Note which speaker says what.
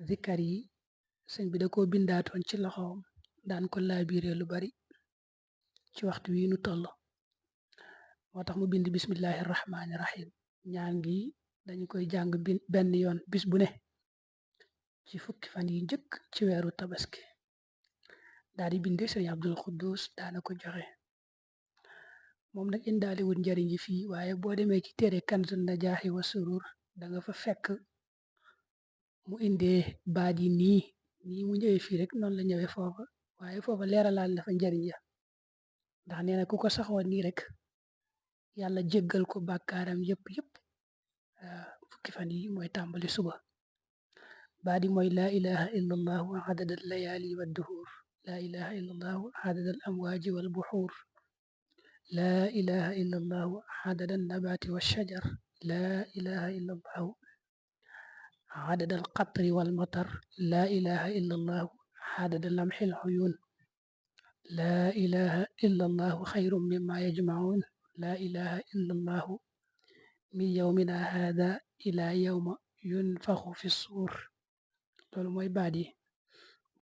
Speaker 1: zikar yi sëñ bi da ko bindaatoon ci loxoom daan ko laabiire lu bari ci waxtu wi nu toll. moo tax mu bind bismillahi rahmaani rahim ñaan gi dañu koy jàng benn yoon bis bu ne ci fukki fan yi njëkk ci weeru tabaski. daal di bind sëñ Abdul Xuddus daana ko joxe. moom nag indaaliwul njariñ yi fii waaye boo demee ci téere Kanzun Najaahi wa Surur da nga fa fekk mu indee baat yi nii mu ñëwee fii rek noonu la ñëwee foofa waaye foofa leeralaal na fa njariñ ya ndax nee na ku ko saxoon nii rek yàlla jéggal ko bàkkaaram yëpp fukki fan yi mooy tàmbali suba. baat yi mooy laa ilaha illa allahu adada al layaali wa duhur, laa ilaha illa allahu adada al amwaaji wal buxuur, laa ilaha illa allahu adada al nabaati wa shajar, laa ilaha illa allahu adada al qatri wal matar, laa ilaha illa allahu adada lamxi al uyuun, laa ilaha illa allahu xayrun mimma yajmacuun, laa ilaha illa allahu min yawmina haada ila yawma yunfaxu fi suur. loolu mooy baat yi.